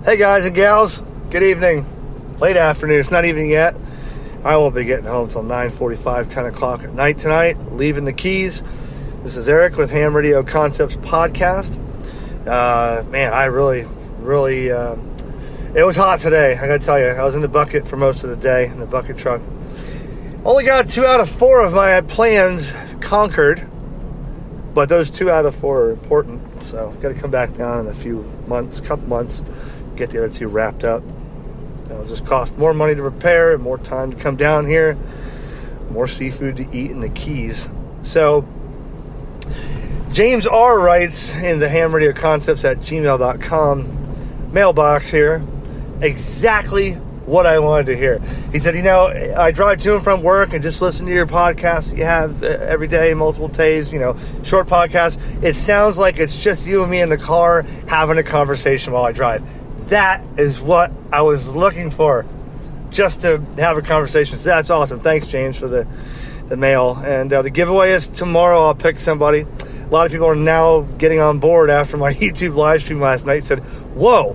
Hey guys and gals, good evening. Late afternoon, it's not evening yet. I won't be getting home until 9:45, 10 o'clock at night tonight, leaving the keys. This is Eric with HamRadioConcepts podcast. Man, I really, it was hot today, I gotta tell you. I was in the bucket for most of the day, in the bucket truck. Only got 2 out of 4 of my plans conquered, but those 2 out of 4 are important, so got to come back down in a couple months, get the other 2 wrapped up. It'll just cost more money to repair and more time to come down here, more seafood to eat in the Keys. So James R. writes in the HamRadioConcepts@gmail.com mailbox here exactly what I wanted to hear. He said, I drive to and from work and just listen to your podcast that you have every day, multiple days, short podcasts. It sounds like it's just you and me in the car having a conversation while I drive. That is what I was looking for, just to have a conversation. So that's awesome. Thanks, James, for the mail. And the giveaway is tomorrow. I'll pick somebody. A lot of people are now getting on board after my YouTube live stream last night. Said, whoa,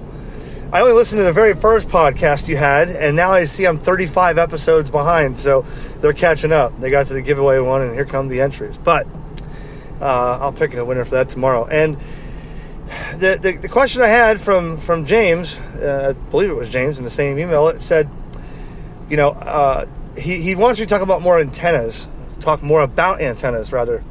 I only listened to the very first podcast you had, and now I see I'm 35 episodes behind. So they're catching up. They got to the giveaway one, and here come the entries. But I'll pick a winner for that tomorrow. And the question I had from James, I believe it was James in the same email, it said, he wants me to talk about more antennas, talk more about antennas, rather.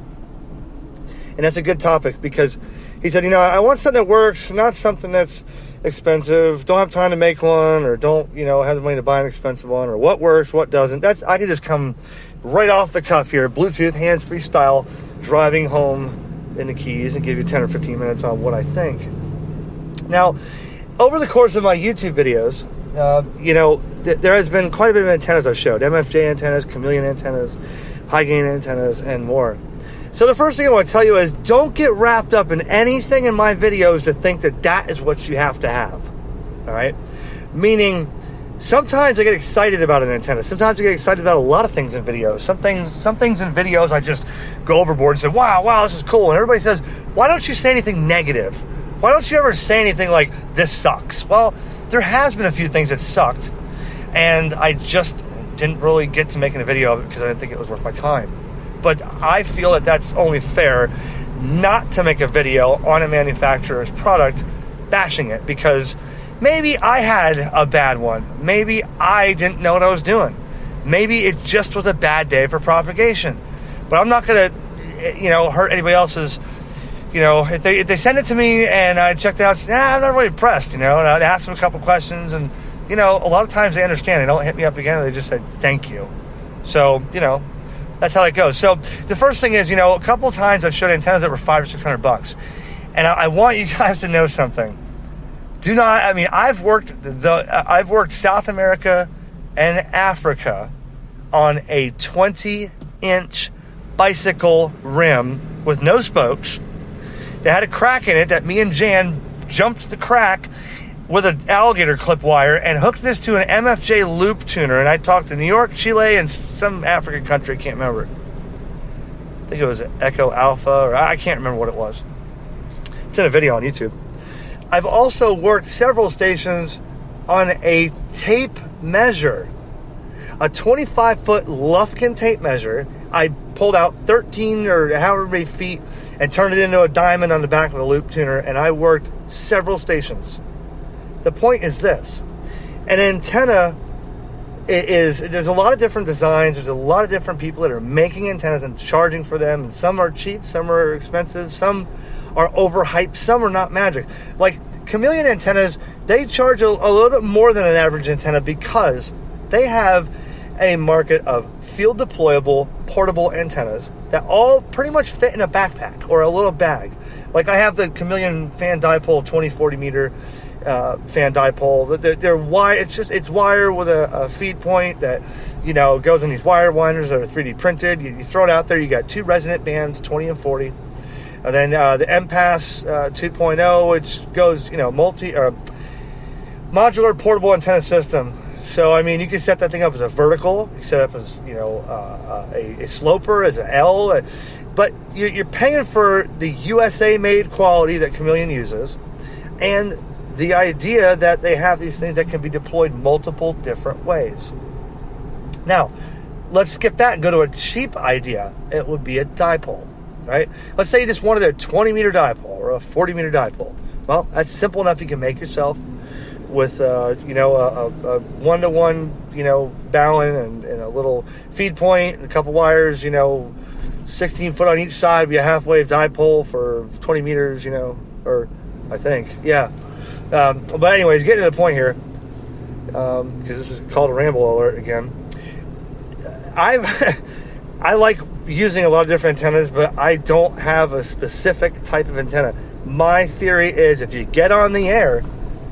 And that's a good topic because he said, I want something that works, not something that's expensive, don't have time to make one, or don't, have the money to buy an expensive one, or what works, what doesn't. I can just come right off the cuff here, Bluetooth, hands-free style, driving home in the Keys and give you 10 or 15 minutes on what I think. Now, over the course of my YouTube videos, there has been quite a bit of antennas I've showed. MFJ antennas, chameleon antennas, high gain antennas, and more. So the first thing I want to tell you is don't get wrapped up in anything in my videos to think that is what you have to have. All right? Meaning, sometimes I get excited about an antenna. Sometimes I get excited about a lot of things in videos. Some things in videos I just go overboard and say, wow, this is cool. And everybody says, why don't you say anything negative? Why don't you ever say anything like, this sucks? Well, there has been a few things that sucked, and I just didn't really get to making a video of it because I didn't think it was worth my time. But I feel that that's only fair not to make a video on a manufacturer's product bashing it, because maybe I had a bad one. Maybe I didn't know what I was doing. Maybe it just was a bad day for propagation. But I'm not going to, hurt anybody else's, if they send it to me and I checked it out, I'm not really impressed, and I'd ask them a couple questions, and, a lot of times they understand. They don't hit me up again, they just say, thank you. So, that's how it goes. So the first thing is, a couple times I've showed antennas that were $500 or $600. And I want you guys to know something. I've worked South America and Africa on a 20-inch bicycle rim with no spokes that had a crack in it that me and Jan jumped the crack with an alligator clip wire and hooked this to an MFJ loop tuner. And I talked to New York, Chile, and some African country, I can't remember. I think it was Echo Alpha, or I can't remember what it was. It's in a video on YouTube. I've also worked several stations on a tape measure, a 25-foot Lufkin tape measure. I pulled out 13 or however many feet and turned it into a diamond on the back of a loop tuner, and I worked several stations. The point is this: an antenna there's a lot of different designs, there's a lot of different people that are making antennas and charging for them, and some are cheap, some are expensive, some are overhyped, some are not magic. Like chameleon antennas, they charge a little bit more than an average antenna because they have a market of field deployable portable antennas that all pretty much fit in a backpack or a little bag. Like I have the chameleon fan dipole 20-40 meter fan dipole. They're wire. It's wire with a feed point that goes in these wire winders that are 3D printed. You throw it out there. You got 2 resonant bands, 20 and 40, and then the MPass 2.0, which goes modular portable antenna system. So you can set that thing up as a vertical. You set it up as a sloper, as an L, but you're paying for the USA made quality that Chameleon uses, and the idea that they have these things that can be deployed multiple different ways. Now, let's skip that and go to a cheap idea. It would be a dipole, right? Let's say you just wanted a 20-meter dipole or a 40-meter dipole. Well, that's simple enough. You can make yourself with, a one-to-one, bowline and a little feed point and a couple wires, 16 foot on each side, be a half-wave dipole for 20 meters, or I think, yeah. But anyways, getting to the point here, because this is called a ramble alert again. I like using a lot of different antennas, but I don't have a specific type of antenna. My theory is if you get on the air,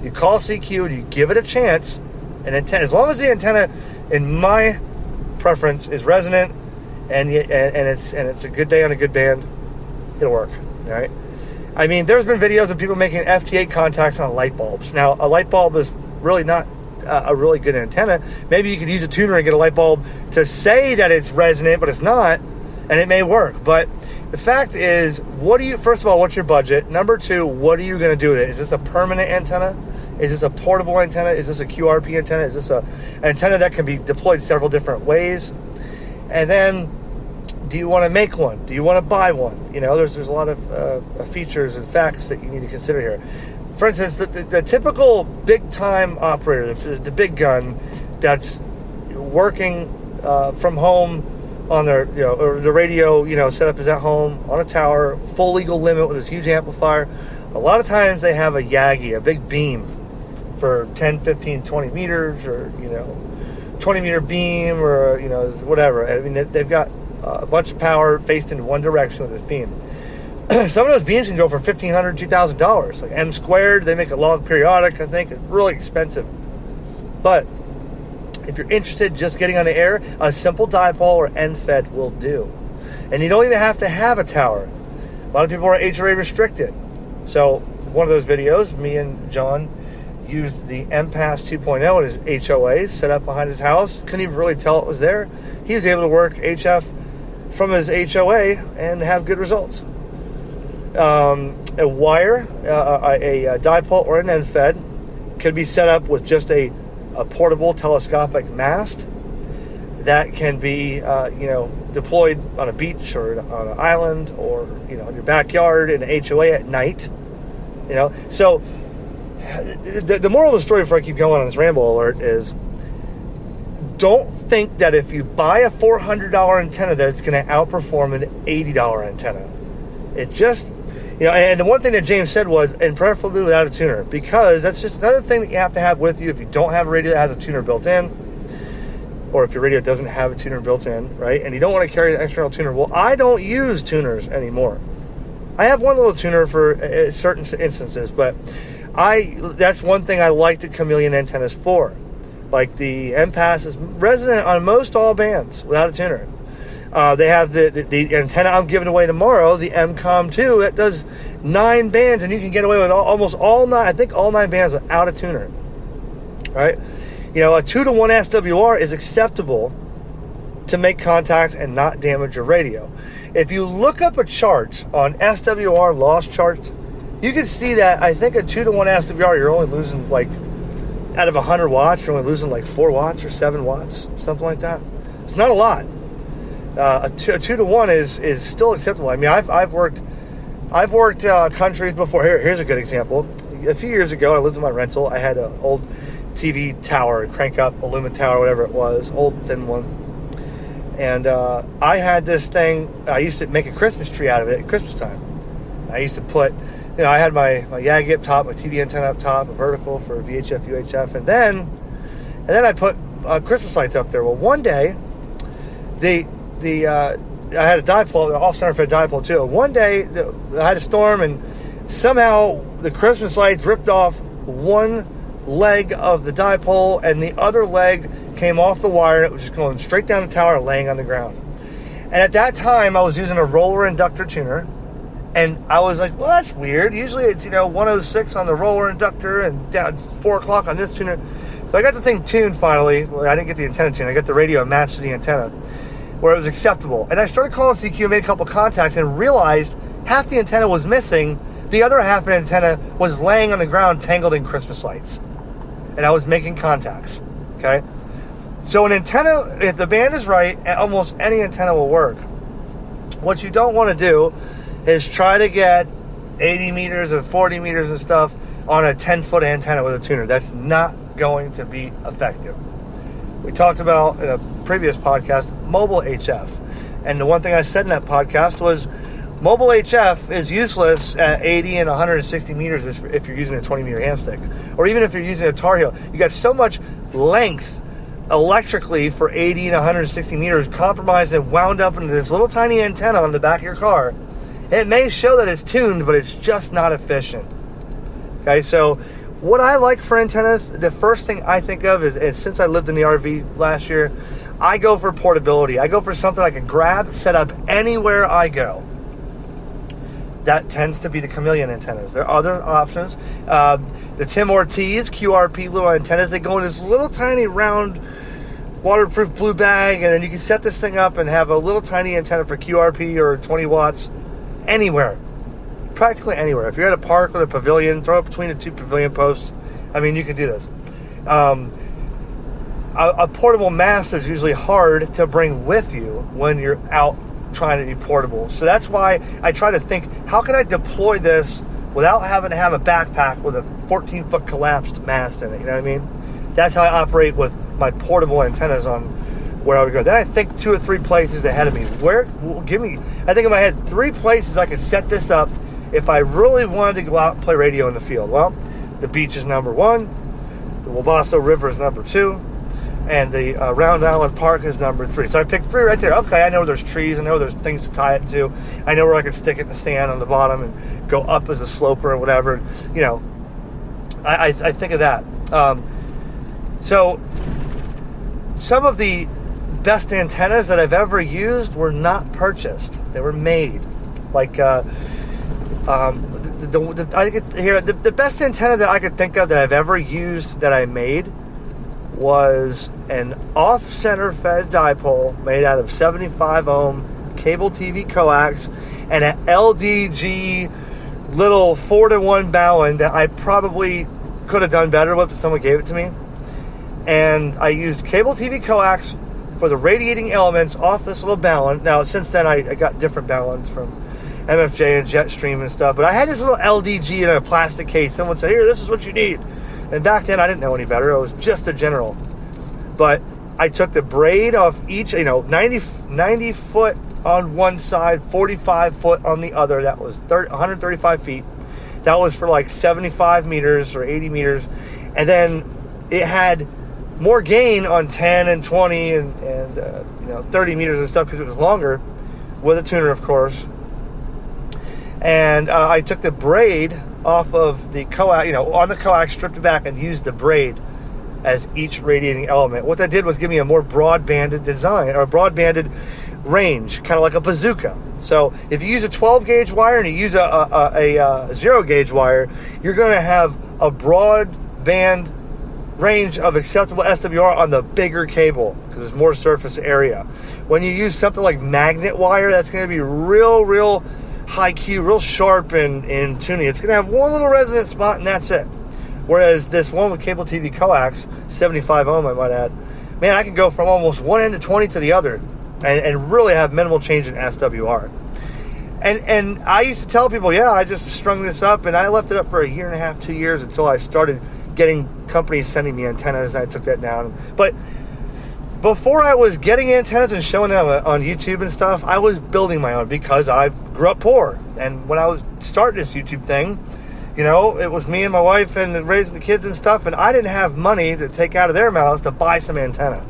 you call CQ and you give it a chance, an antenna, as long as the antenna, in my preference, is resonant and it's a good day on a good band, it'll work. All right. I mean, there's been videos of people making FT8 contacts on light bulbs. Now, a light bulb is really not a really good antenna. Maybe you could use a tuner and get a light bulb to say that it's resonant, but it's not, and it may work. But the fact is, first of all, what's your budget? Number two, what are you going to do with it? Is this a permanent antenna? Is this a portable antenna? Is this a QRP antenna? Is this an antenna that can be deployed several different ways? And then, do you want to make one? Do you want to buy one? There's a lot of features and facts that you need to consider here. For instance, the typical big-time operator, the big gun that's working from home on their, or the radio, setup is at home on a tower, full legal limit with this huge amplifier. A lot of times they have a Yagi, a big beam for 10, 15, 20 meters, or 20-meter beam, or whatever. I mean, they've got a bunch of power faced in one direction with this beam. Some of those beams can go for $1,500, $2,000. Like M squared, they make a log periodic. I think it's really expensive. But if you're interested just getting on the air, a simple dipole or end-fed will do. And you don't even have to have a tower. A lot of people are HRA restricted. So one of those videos, me and John used the MPass 2.0 in his HOA set up behind his house. Couldn't even really tell it was there. He was able to work HF from his HOA and have good results. A wire, a dipole or an end-fed could be set up with just a portable telescopic mast that can be, deployed on a beach or on an island or, in your backyard in an HOA at night. So the moral of the story before I keep going on this ramble alert is, don't think that if you buy a $400 antenna that it's going to outperform an $80 antenna. It just, and the one thing that James said was, and preferably without a tuner, because that's just another thing that you have to have with you if you don't have a radio that has a tuner built in, or if your radio doesn't have a tuner built in, right? And you don't want to carry an external tuner. Well, I don't use tuners anymore. I have one little tuner for certain instances, but that's one thing I like the Chameleon antennas for. Like the MPass is resonant on most all bands without a tuner. They have the antenna I'm giving away tomorrow, the MCOM2, that does 9 bands, and you can get away with almost all 9, I think all 9 bands without a tuner. All right? A 2-to-1 SWR is acceptable to make contacts and not damage your radio. If you look up a chart on SWR loss charts, you can see that I think a 2-to-1 SWR, you're only losing out of 100 watts, you're only losing 4 watts or 7 watts, something like that. It's not a lot. A 2-to-1 is still acceptable. I mean, I've worked countries before. Here's a good example. A few years ago, I lived in my rental. I had an old TV tower, crank up, aluminum tower, whatever it was, old thin one. And I had this thing. I used to make a Christmas tree out of it at Christmas time. I used to put, I had my Yagi up top, my TV antenna up top, a vertical for VHF, UHF, and then I put Christmas lights up there. Well, one day, I had a dipole, an off-center fed dipole too. One day, I had a storm, and somehow the Christmas lights ripped off one leg of the dipole, and the other leg came off the wire, and it was just going straight down the tower and laying on the ground. And at that time, I was using a roller inductor tuner, and I was like, well, that's weird. Usually it's, 106 on the roller inductor, and down, it's 4 o'clock on this tuner. So I got the thing tuned finally. Well, I didn't get the antenna tuned. I got the radio matched to the antenna, where it was acceptable. And I started calling CQ, made a couple contacts, and realized half the antenna was missing, The other half of an antenna was laying on the ground tangled in Christmas lights. And I was making contacts. Okay? So an antenna, if the band is right, almost any antenna will work. What you don't want to do is try to get 80 meters and 40 meters and stuff on a 10-foot antenna with a tuner. That's not going to be effective. We talked about in a previous podcast, mobile HF. And the one thing I said in that podcast was mobile HF is useless at 80 and 160 meters if you're using a 20-meter hamstick. Or even if you're using a Tar Heel. You got so much length electrically for 80 and 160 meters compromised and wound up into this little tiny antenna on the back of your car. It may show that it's tuned, but it's just not efficient. Okay, so what I like for antennas, the first thing I think of is since I lived in the RV last year, I go for portability. I go for something I can grab, set up anywhere I go. That tends to be the Chameleon antennas. There are other options. The Tim Ortiz QRP little antennas, they go in this little tiny round waterproof blue bag, and then you can set this thing up and have a little tiny antenna for QRP or 20 watts anywhere. Practically anywhere. If you're at a park with a pavilion, throw it between the two pavilion posts. I mean, you can do this. A portable mast is usually hard to bring with you when you're out trying to be portable. So that's why I try to think, how can I deploy this without having to have a backpack with a 14-foot collapsed mast in it? You know what I mean? That's how I operate with my portable antennas on where I would go. Then I think 2 or 3 places ahead of me. I think in my head, 3 places I could set this up if I really wanted to go out and play radio in the field. Well, the beach is number 1, the Wabasso River is number 2, and the Round Island Park is number 3. So I picked 3 right there. Okay, I know there's trees. I know there's things to tie it to. I know where I can stick it in the sand on the bottom and go up as a sloper or whatever. You know, I think of that. So some of the best antennas that I've ever used were not purchased. They were made. Like, I think the best antenna that I could think of that I've ever used that I made was an off-center fed dipole made out of 75 ohm cable TV coax and an LDG little 4-to-1 bowline that I probably could have done better with if someone gave it to me. And I used cable TV coax for the radiating elements off this little bowline. Now, since then, I got different bowlines from MFJ and Jetstream and stuff. But I had this little LDG in a plastic case. Someone said, here, this is what you need. And back then, I didn't know any better. I was just a general. But I took the braid off each, 90 foot on one side, 45 foot on the other. That was 135 feet. That was for like 75 meters or 80 meters. And then it had more gain on 10 and 20 and 30 meters and stuff because it was longer with a tuner, of course. And I took the braid off of the coax, on the coax, stripped it back and used the braid as each radiating element. What that did was give me a more broad-banded design, or a broad-banded range, kind of like a bazooka. So if you use a 12-gauge wire and you use a 0-gauge wire, you're going to have a broad band range of acceptable SWR on the bigger cable because there's more surface area. When you use something like magnet wire, that's going to be real high Q, real sharp in tuning. It's going to have one little resonant spot and that's it. Whereas this one with cable TV coax, 75 ohm I might add, man, I can go from almost one end of 20 to the other and really have minimal change in SWR. And I used to tell people, yeah, I just strung this up and I left it up for 1.5 years, 2 years until I started getting companies sending me antennas and I took that down. But before I was getting antennas and showing them on YouTube and stuff, I was building my own because I grew up poor. And when I was starting this YouTube thing, it was me and my wife and raising the kids and stuff, and I didn't have money to take out of their mouths to buy some antenna.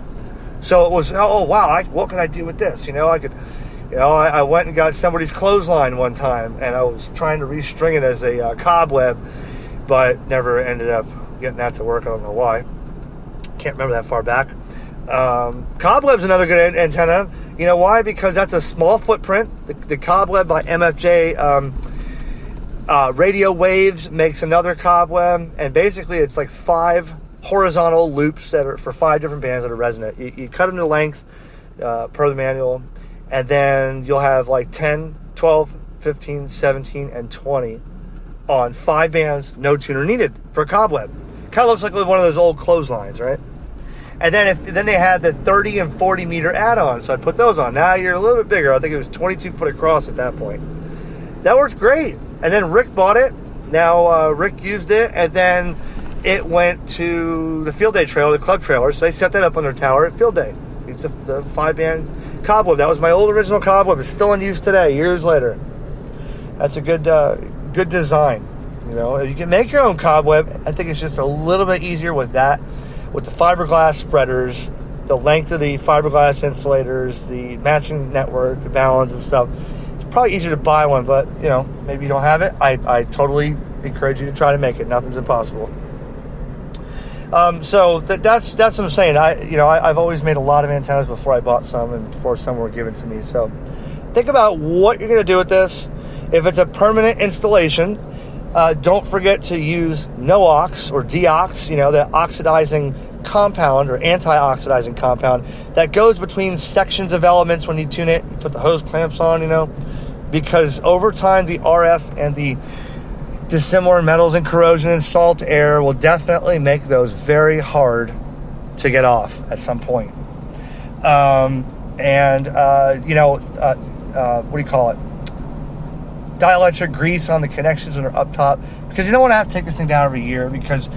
So it was, oh wow, what can I do with this? I went and got somebody's clothesline one time, and I was trying to restring it as a Cobweb, but never ended up getting that to work. I don't know why. Can't remember that far back. Cobweb's another good antenna. You know why? Because that's a small footprint. The Cobweb by MFJ Radio Waves makes another Cobweb, and basically it's like 5 horizontal loops that are for 5 different bands that are resonant. You cut them to length per the manual, and then you'll have like 10, 12, 15, 17, and 20 on 5 bands, no tuner needed for Cobweb. Kind of looks like one of those old clotheslines, right? And then they had the 30 and 40 meter add-ons, so I put those on. Now you're a little bit bigger. I think it was 22 foot across at that point. That worked great. And then Rick bought it. Now Rick used it, and then it went to the field day trailer, the club trailer. So they set that up on their tower at field day. It's the 5 band Cobweb. That was my old original Cobweb. It's still in use today, years later. That's a good design. You know, you can make your own Cobweb. I think it's just a little bit easier with that, with the fiberglass spreaders, the length of the fiberglass insulators, the matching network, the balance and stuff. It's probably easier to buy one, but you know, maybe you don't have it. I totally encourage you to try to make it. Nothing's impossible. So that's what I'm saying. I've always made a lot of antennas before I bought some and before some were given to me. So think about what you're going to do with this. If it's a permanent installation, don't forget to use NOx or deox, the oxidizing compound or anti-oxidizing compound that goes between sections of elements when you tune it. You put the hose clamps on, because over time the RF and the dissimilar metals and corrosion and salt air will definitely make those very hard to get off at some point. What do you call it? Dielectric grease on the connections when they're up top, because you don't want to have to take this thing down every year because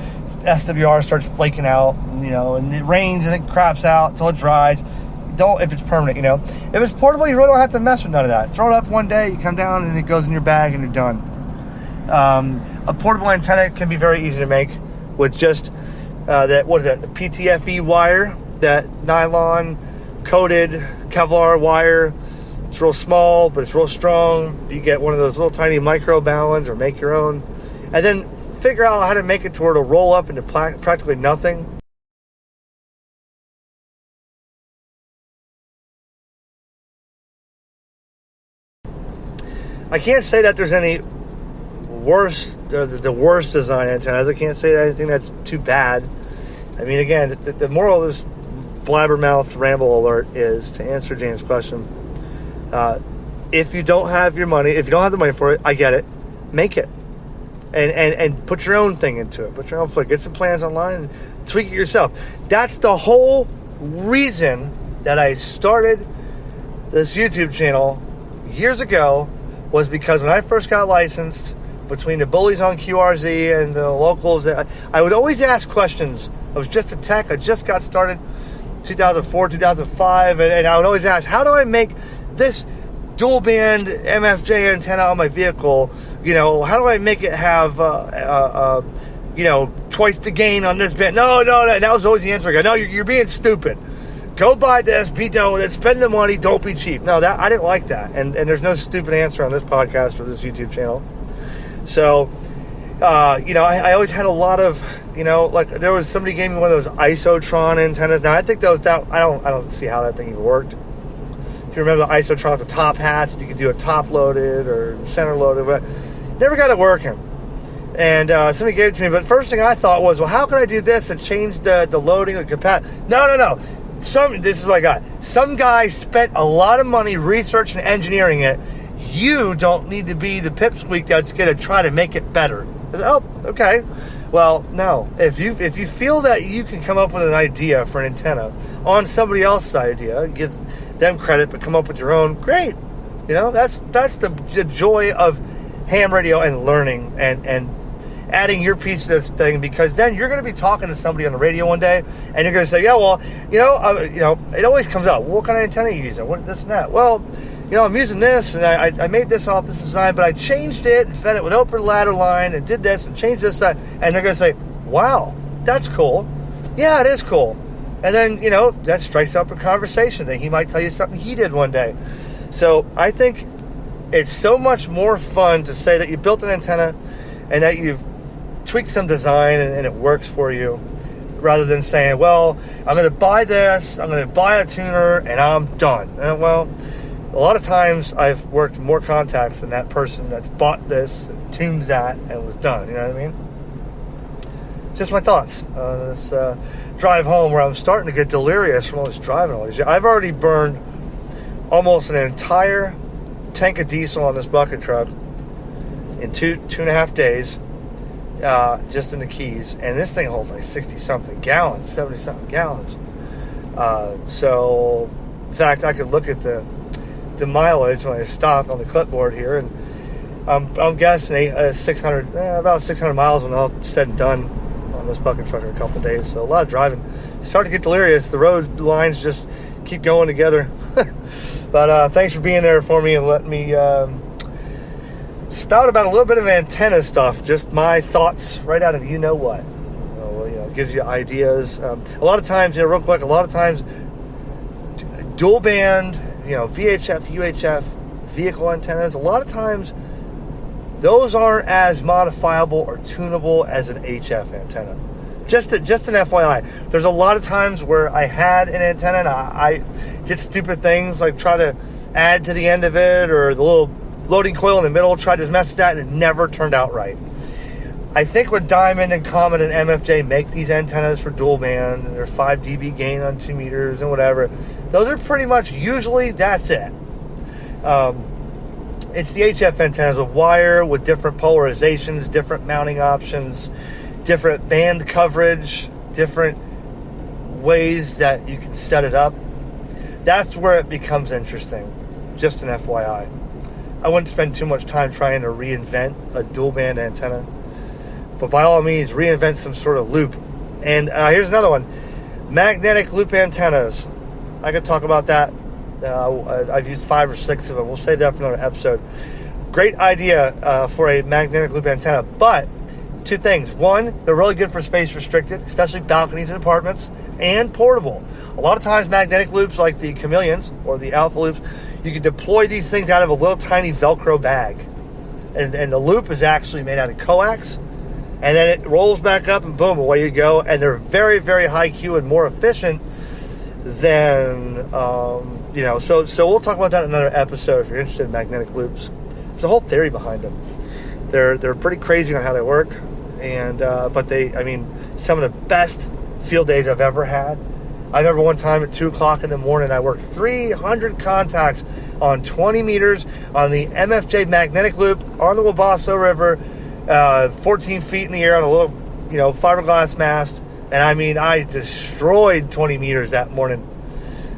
SWR starts flaking out, and it rains and it craps out until it dries. Don't, if it's permanent, If it's portable, you really don't have to mess with none of that. Throw it up one day, you come down and it goes in your bag and you're done. A portable antenna can be very easy to make with just the PTFE wire, that nylon coated Kevlar wire. It's real small, but it's real strong. You get one of those little tiny micro balance or make your own. And then figure out how to make it to where it'll roll up into practically nothing. I can't say that there's any worse, the worst design antennas. I can't say anything that's too bad. I mean, again, the moral of this blabbermouth ramble alert is, to answer James' question, if you don't have your money, if you don't have the money for it, I get it. Make it. And put your own thing into it. Put your own foot. Get some plans online and tweak it yourself. That's the whole reason that I started this YouTube channel years ago, was because when I first got licensed, between the bullies on QRZ and the locals, I would always ask questions. I was just a tech. I just got started 2004, 2005, and I would always ask, how do I make this dual band MFJ antenna on my vehicle? How do I make it have, twice the gain on this band? No. That was always the answer. I go, no, you're being stupid. Go buy this, be done with it, spend the money, don't be cheap. No, I didn't like that. And there's no stupid answer on this podcast or this YouTube channel. So, I always had a lot of, like there was somebody gave me one of those Isotron antennas. Now I think I don't see how that thing even worked. If you remember the Isotron with the top hats, you could do a top loaded or center loaded, but never got it working. And somebody gave it to me, but the first thing I thought was, well, how can I do this and change the loading or capacity? No. This is what I got. Some guy spent a lot of money researching and engineering it. You don't need to be the pipsqueak that's going to try to make it better. I said, oh, okay. Well, no. If you feel that you can come up with an idea for an antenna on somebody else's idea, give them credit, but come up with your own, great. That's the joy of ham radio and learning and adding your piece to this thing, because then you're going to be talking to somebody on the radio one day and you're going to say, yeah, well, it always comes out, well, what kind of antenna are you using? What, this and that? Well, I'm using this, and I made this off this design, but I changed it and fed it with open ladder line and did this and changed this, and they're going to say, wow, that's cool. Yeah, it is cool. And then, that strikes up a conversation that he might tell you something he did one day. So I think it's so much more fun to say that you built an antenna and that you've tweaked some design and it works for you, rather than saying, well, I'm going to buy this, I'm going to buy a tuner, and I'm done. And well, a lot of times I've worked more contacts than that person that's bought this and tuned that and was done. You know what I mean? Just my thoughts on this drive home, where I'm starting to get delirious from all this driving all these years. I've already burned almost an entire tank of diesel on this bucket truck in 2.5 days, just in the Keys. And this thing holds like 60-something gallons, 70-something gallons. So, in fact, I could look at the mileage when I stop on the clipboard here, and I'm guessing about 600 miles when all said and done on this bucket truck in a couple of days. So a lot of driving. Start to get delirious. The road lines just keep going together. But thanks for being there for me and letting me spout about a little bit of antenna stuff. Just my thoughts right out of you know what. Gives you ideas. A lot of times, real quick, dual band, VHF, UHF vehicle antennas, a lot of times those aren't as modifiable or tunable as an HF antenna. Just an FYI. There's a lot of times where I had an antenna and I did stupid things like try to add to the end of it, or the little loading coil in the middle, tried to mess with that, and it never turned out right. I think when Diamond and Comet and MFJ make these antennas for dual band, and they're 5 dB gain on 2 meters and whatever, those are pretty much, usually that's it. It's the HF antennas with wire, with different polarizations, different mounting options, different band coverage, different ways that you can set it up. That's where it becomes interesting. Just an FYI. I wouldn't spend too much time trying to reinvent a dual band antenna. But by all means, reinvent some sort of loop. And here's another one. Magnetic loop antennas. I could talk about that. I've used 5 or 6 of them. We'll save that for another episode. Great idea for a magnetic loop antenna. But 2 things. 1, they're really good for space restricted, especially balconies and apartments, and portable. A lot of times magnetic loops like the Chameleons or the Alpha loops, you can deploy these things out of a little tiny Velcro bag. And the loop is actually made out of coax. And then it rolls back up and boom, away you go. And they're very, very high Q and more efficient than, so we'll talk about that in another episode if you're interested in magnetic loops. There's a whole theory behind them. They're pretty crazy on how they work. And, but some of the best field days I've ever had. I remember one time at 2 o'clock in the morning, I worked 300 contacts on 20 meters on the MFJ magnetic loop on the Wabasso River, 14 feet in the air on a little, fiberglass mast. And I destroyed 20 meters that morning,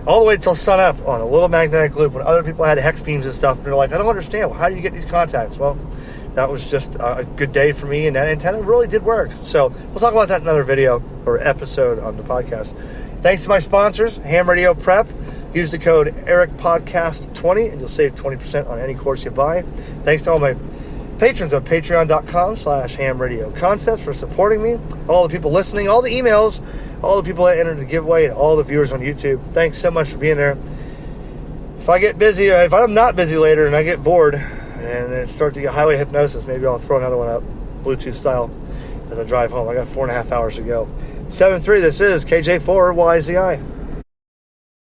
all the way till sun up on a little magnetic loop when other people had hex beams and stuff. And they're like, I don't understand. Well, how do you get these contacts? Well, that was just a good day for me, and that antenna really did work. So we'll talk about that in another video or episode on the podcast. Thanks to my sponsors, Ham Radio Prep. Use the code EricPodcast20 and you'll save 20% on any course you buy. Thanks to all my patrons on patreon.com/HamRadioConcepts for supporting me. All the people listening, all the emails, all the people that entered the giveaway, and all the viewers on YouTube. Thanks so much for being there. If I get busy, if I'm not busy later and I get bored and it starts to get highway hypnosis, maybe I'll throw another one up, Bluetooth style, as I drive home. I got 4.5 hours to go. 7-3, this is KJ4YZI.